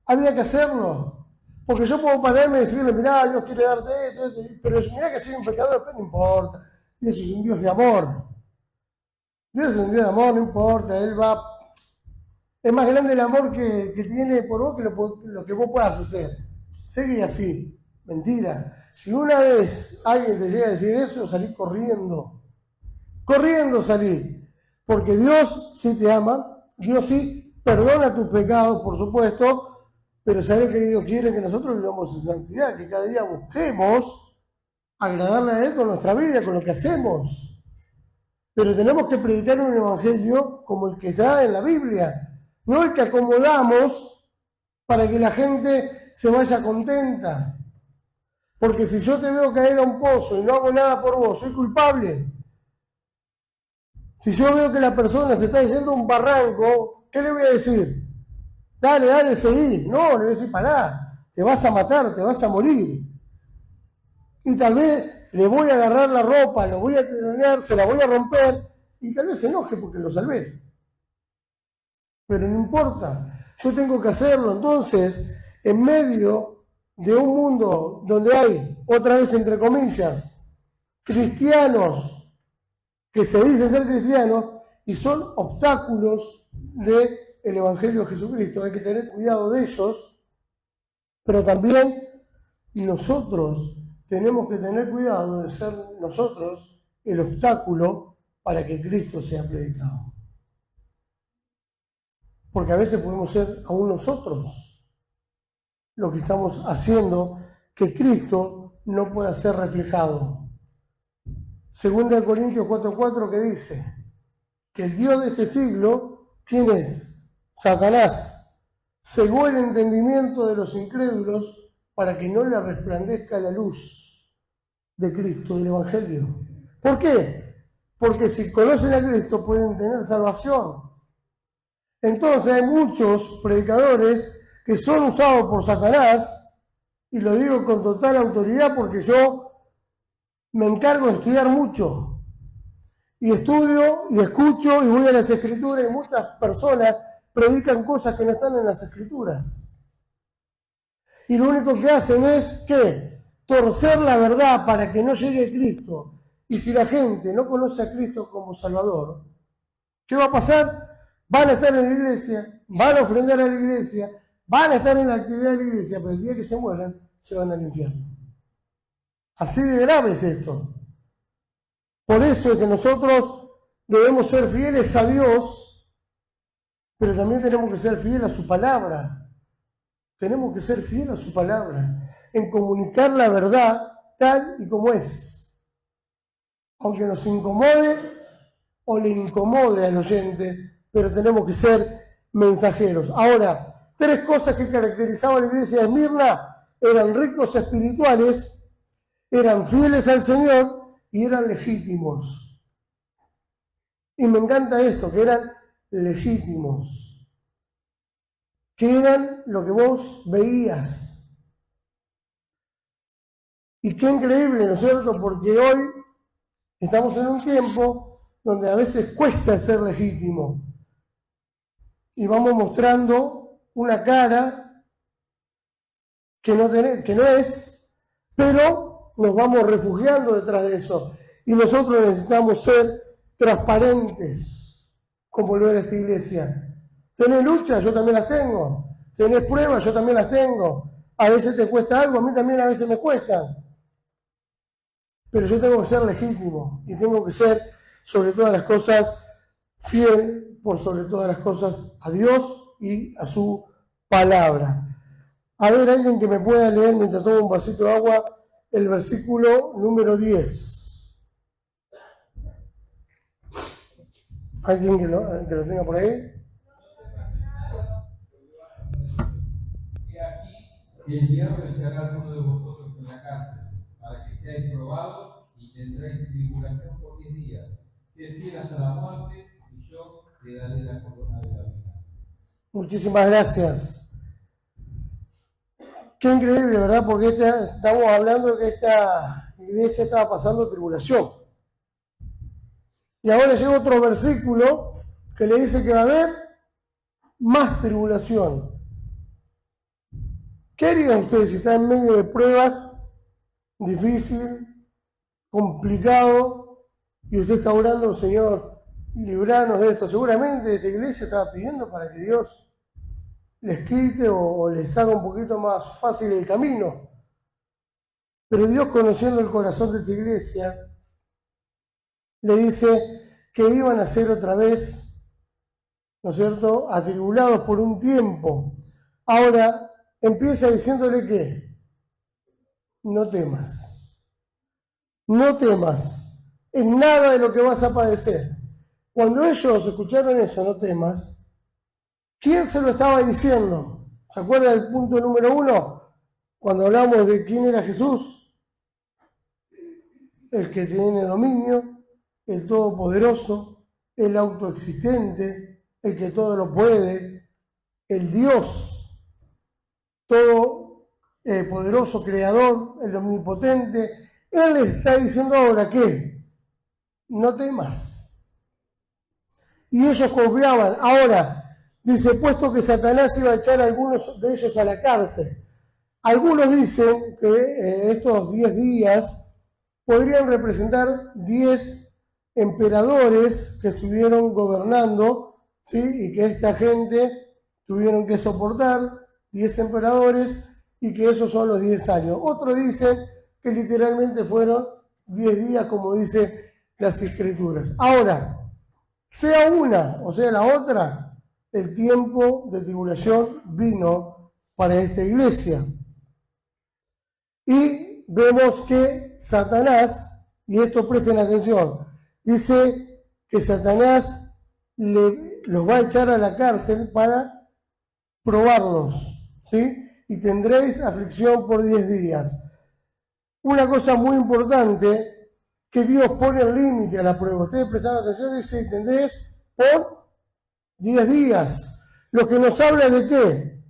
Había que hacerlo. Porque yo puedo pararme y decirle, mirá, Dios quiere darte esto, pero mirá que soy un pecador, pero no importa. Dios es un Dios de amor. Dios es un Dios de amor, no importa. Él va... Es más grande el amor que tiene por vos que lo que vos puedas hacer. Seguí así. Mentira. Si una vez alguien te llega a decir eso, salí corriendo. Corriendo salí. Porque Dios sí te ama, Dios sí perdona tus pecados, por supuesto, pero sabe que Dios quiere que nosotros vivamos en santidad, que cada día busquemos agradarle a Él con nuestra vida, con lo que hacemos. Pero tenemos que predicar un evangelio como el que está en la Biblia, no el que acomodamos para que la gente se vaya contenta. Porque si yo te veo caer a un pozo y no hago nada por vos, soy culpable. Si yo veo que la persona se está yendo a un barranco, ¿qué le voy a decir? Dale, seguí. No, le voy a decir, pará, te vas a matar, te vas a morir. Y tal vez le voy a agarrar la ropa, lo voy a tironear, se la voy a romper, y tal vez se enoje porque lo salvé. Pero no importa, yo tengo que hacerlo. Entonces, en medio de un mundo donde hay, otra vez entre comillas, cristianos que se dicen ser cristianos y son obstáculos del Evangelio de Jesucristo, hay que tener cuidado de ellos, pero también nosotros tenemos que tener cuidado de ser nosotros el obstáculo para que Cristo sea predicado. Porque a veces podemos ser aún nosotros lo que estamos haciendo que Cristo no pueda ser reflejado. 2 Corintios 4:4 que dice que el Dios de este siglo, ¿quién es? Satanás. Cegó el entendimiento de los incrédulos para que no le resplandezca la luz de Cristo, del Evangelio. ¿Por qué? Porque si conocen a Cristo pueden tener salvación. Entonces hay muchos predicadores que son usados por Satanás, y lo digo con total autoridad porque yo me encargo de estudiar mucho. Y estudio y escucho y voy a las Escrituras y muchas personas predican cosas que no están en las Escrituras. Y lo único que hacen es que torcer la verdad para que no llegue Cristo. Y si la gente no conoce a Cristo como Salvador, ¿qué va a pasar? Van a estar en la iglesia, van a ofrendar a la iglesia, van a estar en la actividad de la iglesia, pero el día que se mueran, se van al infierno. Así de grave es esto. Por eso es que nosotros debemos ser fieles a Dios, pero también tenemos que ser fieles a su palabra. Tenemos que ser fieles a su palabra, en comunicar la verdad tal y como es. Aunque nos incomode o le incomode al oyente, pero tenemos que ser mensajeros. Ahora, 3 cosas que caracterizaban a la iglesia de Esmirna: eran ricos espirituales, eran fieles al Señor y eran legítimos. Y me encanta esto, que eran legítimos. Que eran lo que vos veías. Y qué increíble, ¿no es cierto? Porque hoy estamos en un tiempo donde a veces cuesta ser legítimo. Y vamos mostrando una cara que no es, pero nos vamos refugiando detrás de eso. Y nosotros necesitamos ser transparentes, como lo era esta iglesia. ¿Tenés luchas? Yo también las tengo. ¿Tenés pruebas? Yo también las tengo. A veces te cuesta algo, a mí también a veces me cuesta. Pero yo tengo que ser legítimo y tengo que ser, sobre todas las cosas, fiel por sobre todas las cosas a Dios y a su palabra. A ver, alguien que me pueda leer mientras tomo un vasito de agua, el versículo número 10. ¿Alguien que lo tenga por ahí? El diablo echará a alguno de vosotros en la cárcel, para que seáis probados y tendréis tribulación por 10 días. Si es fiel hasta la muerte, y yo te daré la corona de la vida. Muchísimas gracias. Qué increíble, ¿verdad? Porque estamos hablando que esta iglesia estaba pasando tribulación. Y ahora llega otro versículo que le dice que va a haber más tribulación. ¿Qué harían ustedes si están en medio de pruebas, difícil, complicado, y usted está orando, Señor, libranos de esto? Seguramente esta iglesia estaba pidiendo para que Dios les quite o les haga un poquito más fácil el camino. Pero Dios, conociendo el corazón de esta iglesia, le dice que iban a ser otra vez, ¿no es cierto?, atribulados por un tiempo. Ahora, empieza diciéndole que no temas. No temas en nada de lo que vas a padecer. Cuando ellos escucharon eso, no temas, ¿quién se lo estaba diciendo? ¿Se acuerda del punto número 1? Cuando hablamos de quién era Jesús. El que tiene dominio, el todopoderoso, el autoexistente, el que todo lo puede, el Dios todo poderoso, creador, el omnipotente. Él le está diciendo ahora que no temas. Y ellos confiaban. Ahora, dice, puesto que Satanás iba a echar a algunos de ellos a la cárcel. Algunos dicen que estos 10 días podrían representar 10 emperadores que estuvieron gobernando, ¿sí? Y que esta gente tuvieron que soportar 10 emperadores y que esos son los 10 años. Otros dicen que literalmente fueron 10 días, como dice las Escrituras. Ahora, sea una o sea la otra, el tiempo de tribulación vino para esta iglesia. Y vemos que Satanás, y esto presten atención, dice que Satanás los va a echar a la cárcel para probarlos, ¿sí? y tendréis aflicción por 10 días. Una cosa muy importante, que Dios pone el límite a la prueba. Ustedes prestando atención, dice, y tendréis por 10 días. Lo que nos habla de qué?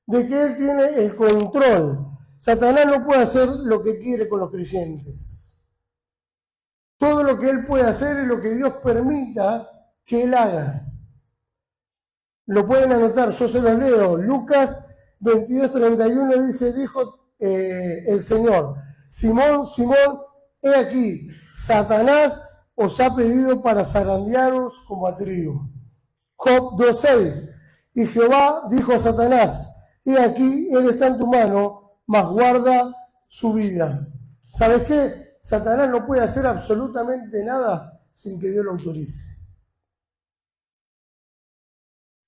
De que Él tiene el control. Satanás no puede hacer lo que quiere con los creyentes. Todo lo que Él puede hacer es lo que Dios permita que Él haga. Lo pueden anotar, yo se los leo. Lucas 22:31 dice, dijo el Señor, Simón, Simón, he aquí, Satanás os ha pedido para zarandearos como a trigo. Job 2:6, y Jehová dijo a Satanás, he aquí, él está en tu mano, mas guarda su vida. ¿Sabes qué? Satanás no puede hacer absolutamente nada sin que Dios lo autorice.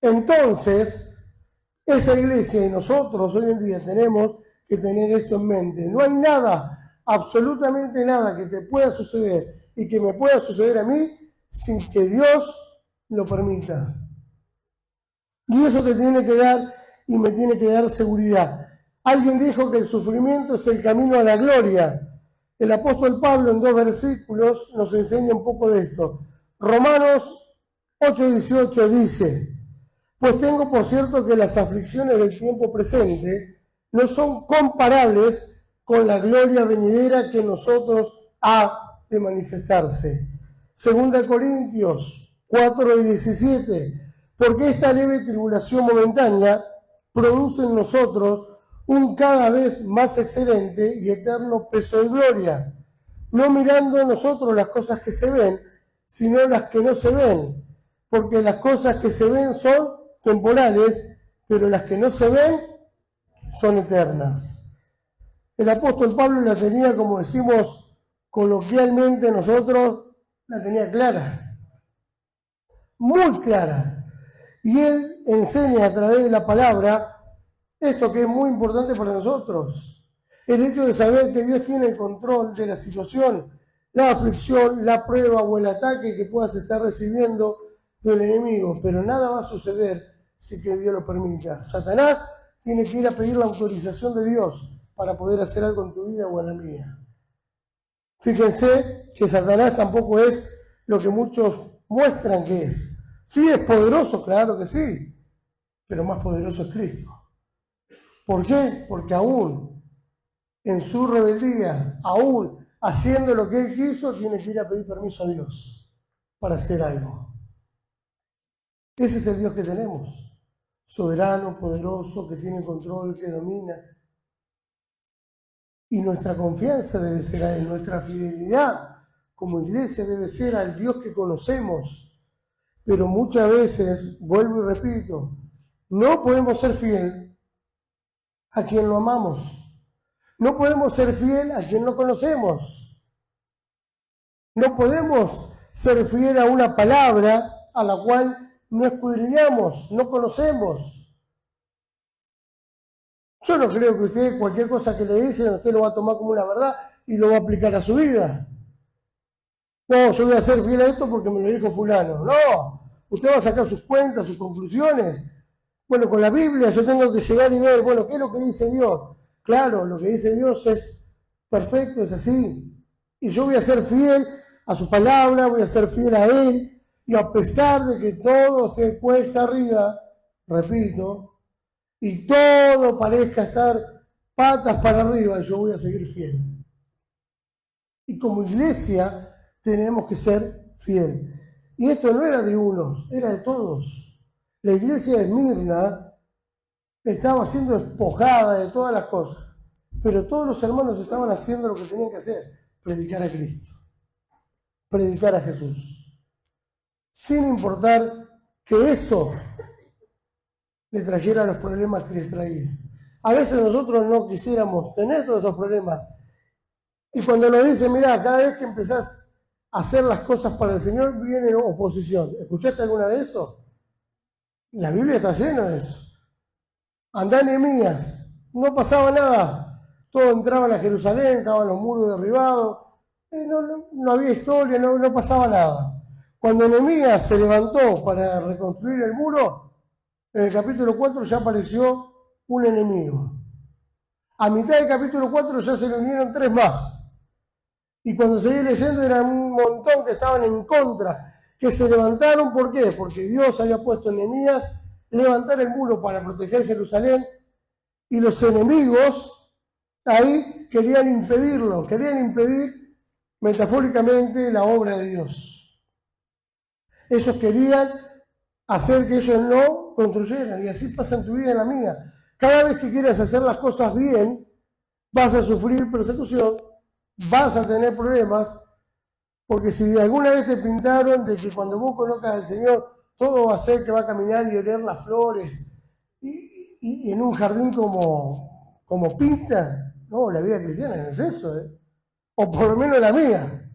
Entonces, esa iglesia y nosotros hoy en día tenemos que tener esto en mente. No hay nada, absolutamente nada que te pueda suceder y que me pueda suceder a mí sin que Dios lo permita. Y eso te tiene que dar y me tiene que dar seguridad. Alguien dijo que el sufrimiento es el camino a la gloria. El apóstol Pablo en 2 versículos nos enseña un poco de esto. Romanos 8:18 dice, pues tengo por cierto que las aflicciones del tiempo presente no son comparables con la gloria venidera que en nosotros ha de manifestarse. 2 Corintios 4:17, porque esta leve tribulación momentánea produce en nosotros un cada vez más excelente y eterno peso de gloria, no mirando a nosotros las cosas que se ven, sino las que no se ven, porque las cosas que se ven son temporales, pero las que no se ven son eternas. El apóstol Pablo la tenía, como decimos coloquialmente nosotros, la tenía clara, muy clara. Y él enseña a través de la palabra esto que es muy importante para nosotros. El hecho de saber que Dios tiene el control de la situación, la aflicción, la prueba o el ataque que puedas estar recibiendo del enemigo, pero nada va a suceder si que Dios lo permita. Satanás tiene que ir a pedir la autorización de Dios para poder hacer algo en tu vida o en la mía. Fíjense que Satanás tampoco es lo que muchos muestran que es. Sí, es poderoso, claro que sí, pero más poderoso es Cristo. ¿Por qué? Porque aún en su rebeldía, aún haciendo lo que él quiso, tiene que ir a pedir permiso a Dios para hacer algo. Ese es el Dios que tenemos. Soberano, poderoso, que tiene control, que domina. Y nuestra confianza debe ser a Él, nuestra fidelidad como iglesia debe ser al Dios que conocemos. Pero muchas veces, vuelvo y repito, no podemos ser fiel a quien lo amamos. No podemos ser fiel a quien no conocemos. No podemos ser fiel a una palabra a la cual no escudriñamos, no conocemos. Yo no creo que usted, cualquier cosa que le dicen, usted lo va a tomar como una verdad y lo va a aplicar a su vida. No, yo voy a ser fiel a esto porque me lo dijo fulano. No, usted va a sacar sus cuentas, sus conclusiones. Bueno, con la Biblia yo tengo que llegar y ver, bueno, ¿qué es lo que dice Dios? Claro, lo que dice Dios es perfecto, es así. Y yo voy a ser fiel a su palabra, voy a ser fiel a Él. Y a pesar de que todo esté cuesta arriba, repito, y todo parezca estar patas para arriba, yo voy a seguir fiel. Y como iglesia tenemos que ser fiel. Y esto no era de unos, era de todos. La iglesia de Esmirna estaba siendo despojada de todas las cosas, pero todos los hermanos estaban haciendo lo que tenían que hacer, predicar a Cristo, predicar a Jesús. Sin importar que eso le trajera los problemas que les traía. A veces nosotros no quisiéramos tener todos esos problemas. Y cuando nos dicen, mirá, cada vez que empezás a hacer las cosas para el Señor, viene oposición. ¿Escuchaste alguna de eso? La Biblia está llena de eso. Andá en Nehemías, no pasaba nada. Todo entraba a Jerusalén, estaban los muros derribados. No había historia, no pasaba nada. Cuando Nehemías se levantó para reconstruir el muro, en el capítulo 4 ya apareció un enemigo. A mitad del capítulo 4 ya se le unieron 3 más. Y cuando seguí leyendo eran un montón que estaban en contra, que se levantaron. ¿Por qué? Porque Dios había puesto en Nehemías levantar el muro para proteger Jerusalén, y los enemigos ahí querían impedirlo, querían impedir metafóricamente la obra de Dios. Ellos querían hacer que ellos no construyeran, y así pasa en tu vida y en la mía. Cada vez que quieras hacer las cosas bien, vas a sufrir persecución, vas a tener problemas, porque si alguna vez te pintaron de que cuando vos conozcas al Señor, todo va a ser que va a caminar y oler las flores, y en un jardín como pinta, no, la vida cristiana no es eso, o por lo menos la mía.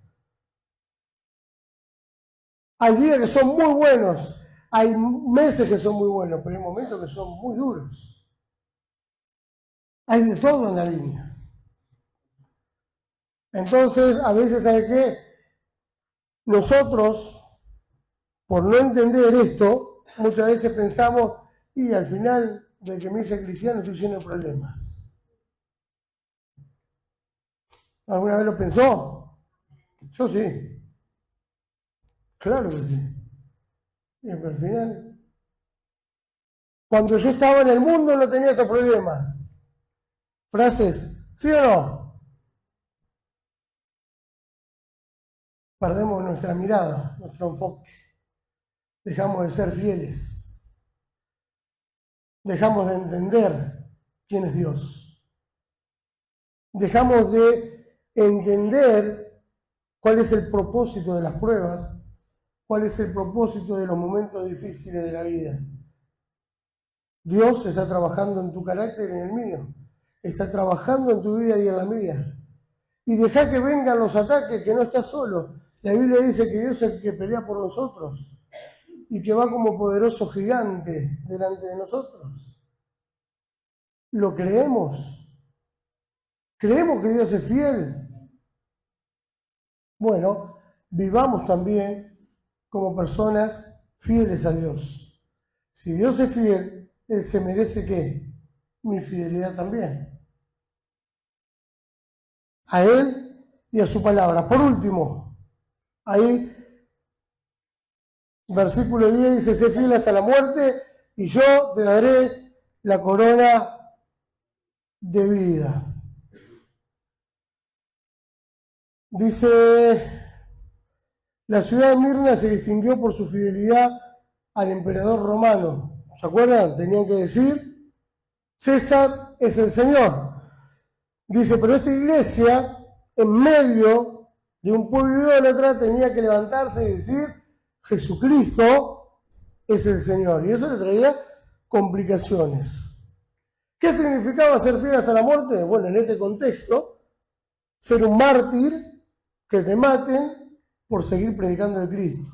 Hay días que son muy buenos, hay meses que son muy buenos, pero hay momentos que son muy duros. Hay de todo en la línea. Entonces, a veces, ¿sabe qué? Nosotros, por no entender esto, muchas veces pensamos, y al final de que me hice cristiano estoy lleno de problemas. ¿Alguna vez lo pensó? Yo sí. Claro que sí. Pero al final, cuando yo estaba en el mundo no tenía estos problemas. Frases, ¿sí o no? Perdemos nuestra mirada, nuestro enfoque. Dejamos de ser fieles. Dejamos de entender quién es Dios. Dejamos de entender cuál es el propósito de las pruebas, cuál es el propósito de los momentos difíciles de la vida. Dios está trabajando en tu carácter y en el mío. Está trabajando en tu vida y en la mía. Y deja que vengan los ataques, que no estás solo. La Biblia dice que Dios es el que pelea por nosotros y que va como poderoso gigante delante de nosotros. ¿Lo creemos? ¿Creemos que Dios es fiel? Bueno, vivamos también como personas fieles a Dios. Si Dios es fiel, Él se merece ¿qué? Mi fidelidad también. A Él y a su palabra. Por último, ahí, versículo 10 dice, sé fiel hasta la muerte y yo te daré la corona de vida. Dice, la ciudad de Mirna se distinguió por su fidelidad al emperador romano. ¿Se acuerdan? Tenían que decir, César es el Señor. Dice, pero esta iglesia, en medio de un pueblo idólatra, tenía que levantarse y decir, Jesucristo es el Señor. Y eso le traía complicaciones. ¿Qué significaba ser fiel hasta la muerte? Bueno, en este contexto, ser un mártir, que te maten por seguir predicando de Cristo.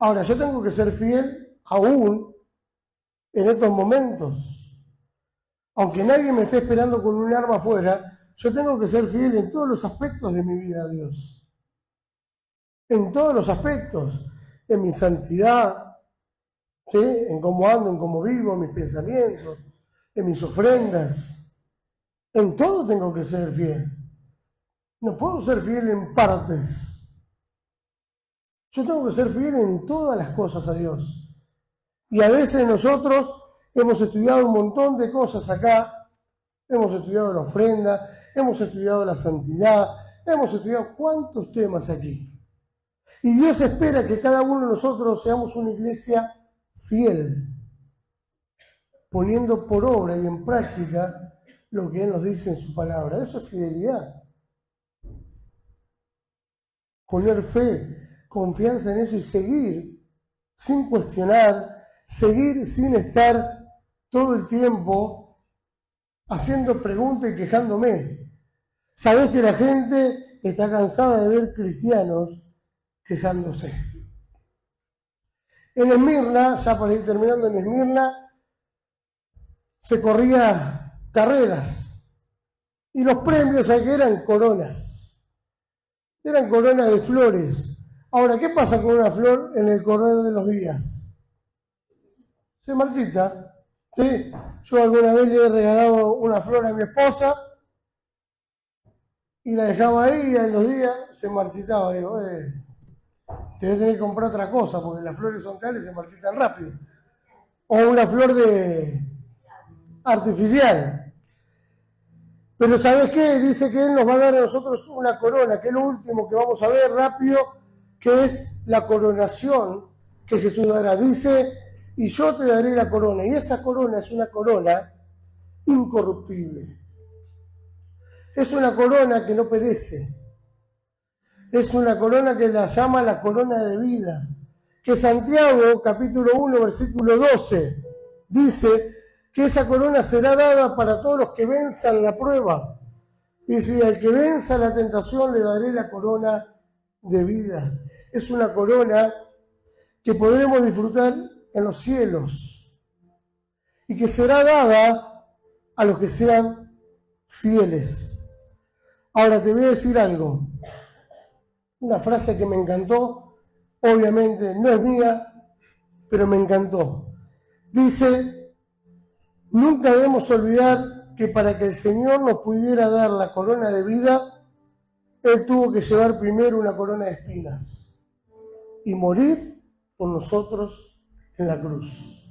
Ahora, yo tengo que ser fiel aún en estos momentos. Aunque nadie me esté esperando con un arma afuera, yo tengo que ser fiel en todos los aspectos de mi vida a Dios. En todos los aspectos. En mi santidad, ¿sí? En cómo ando, en cómo vivo, en mis pensamientos, en mis ofrendas. En todo tengo que ser fiel. No puedo ser fiel en partes. Yo tengo que ser fiel en todas las cosas a Dios. Y a veces nosotros hemos estudiado un montón de cosas acá. Hemos estudiado la ofrenda, hemos estudiado la santidad, hemos estudiado cuántos temas aquí. Y Dios espera que cada uno de nosotros seamos una iglesia fiel, poniendo por obra y en práctica lo que Él nos dice en su palabra. Eso es fidelidad. Poner fe, confianza en eso y seguir sin cuestionar, seguir sin estar todo el tiempo haciendo preguntas y quejándome. Sabés que la gente está cansada de ver cristianos quejándose. En Esmirna, ya para ir terminando, en Esmirna se corría carreras y los premios aquí eran coronas. Eran coronas de flores. Ahora, ¿qué pasa con una flor en el correr de los días? Se marchita. ¿Sí? Yo alguna vez le he regalado una flor a mi esposa y la dejaba ahí y en los días se marchitaba. Digo, te voy a tener que comprar otra cosa porque las flores son tales y se marchitan rápido. O una flor artificial. Pero ¿sabes qué? Dice que Él nos va a dar a nosotros una corona, que es lo último que vamos a ver rápido, que es la coronación que Jesús dará. Dice, y yo te daré la corona. Y esa corona es una corona incorruptible. Es una corona que no perece. Es una corona que la llama la corona de vida. Que Santiago, capítulo 1, versículo 12, dice que esa corona será dada para todos los que venzan la prueba. Dice, al que venza la tentación le daré la corona de vida. Es una corona que podremos disfrutar en los cielos y que será dada a los que sean fieles. Ahora te voy a decir algo, una frase que me encantó, obviamente no es mía, pero me encantó. Dice, nunca debemos olvidar que para que el Señor nos pudiera dar la corona de vida, Él tuvo que llevar primero una corona de espinas y morir por nosotros en la cruz.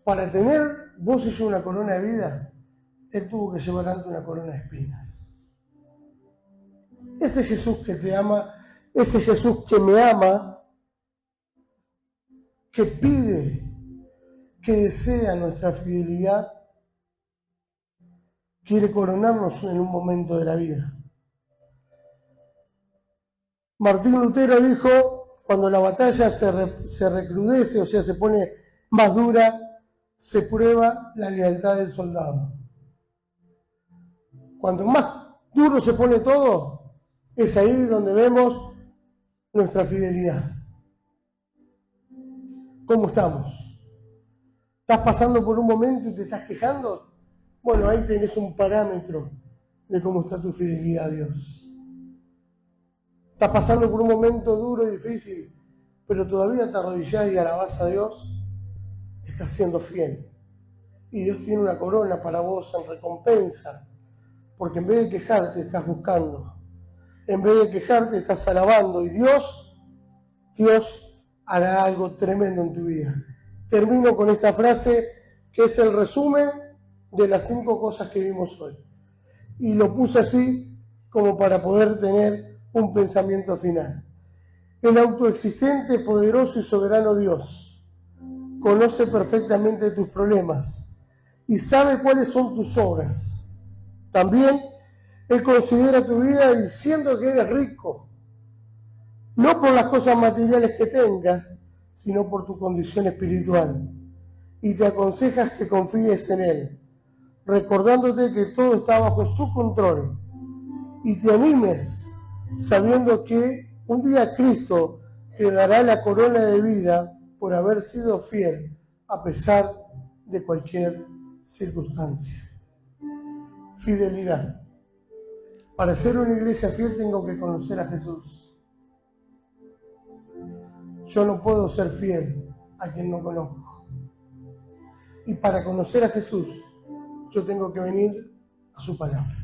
Para tener vos y yo una corona de vida, Él tuvo que llevar antes una corona de espinas. Ese Jesús que te ama, ese Jesús que me ama, que pide, que desea nuestra fidelidad, quiere coronarnos en un momento de la vida. Martín Lutero dijo, cuando la batalla se recrudece, o sea, se pone más dura, se prueba la lealtad del soldado. Cuanto más duro se pone todo, es ahí donde vemos nuestra fidelidad. ¿Cómo estamos? ¿Estás pasando por un momento y te estás quejando? Bueno, ahí tenés un parámetro de cómo está tu fidelidad a Dios. Estás pasando por un momento duro y difícil, pero todavía te arrodillás y alabás a Dios. Estás siendo fiel. Y Dios tiene una corona para vos en recompensa, porque en vez de quejarte estás buscando. En vez de quejarte estás alabando. Y Dios hará algo tremendo en tu vida. Termino con esta frase que es el resumen de las 5 cosas que vimos hoy. Y lo puse así como para poder tener un pensamiento final. El autoexistente, poderoso y soberano Dios conoce perfectamente tus problemas y sabe cuáles son tus obras. También Él considera tu vida diciendo que eres rico, no por las cosas materiales que tengas, sino por tu condición espiritual. Y te aconsejas que confíes en Él, recordándote que todo está bajo su control. Y te animes sabiendo que un día Cristo te dará la corona de vida por haber sido fiel a pesar de cualquier circunstancia. Fidelidad. Para ser una iglesia fiel tengo que conocer a Jesús. Yo no puedo ser fiel a quien no conozco. Y para conocer a Jesús, yo tengo que venir a su palabra.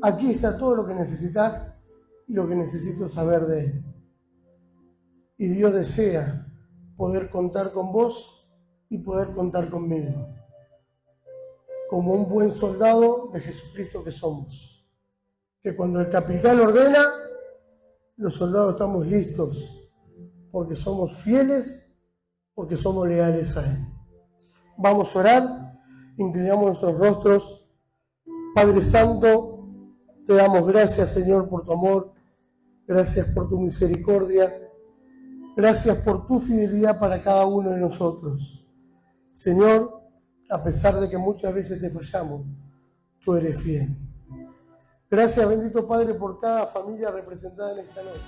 Aquí está todo lo que necesitas y lo que necesito saber de Él. Y Dios desea poder contar con vos y poder contar conmigo, como un buen soldado de Jesucristo que somos. Que cuando el capitán ordena, los soldados estamos listos, porque somos fieles, porque somos leales a Él. Vamos a orar, inclinamos nuestros rostros. Padre Santo, te damos gracias, Señor, por tu amor, gracias por tu misericordia, gracias por tu fidelidad para cada uno de nosotros. Señor, a pesar de que muchas veces te fallamos, tú eres fiel. Gracias, bendito Padre, por cada familia representada en esta noche.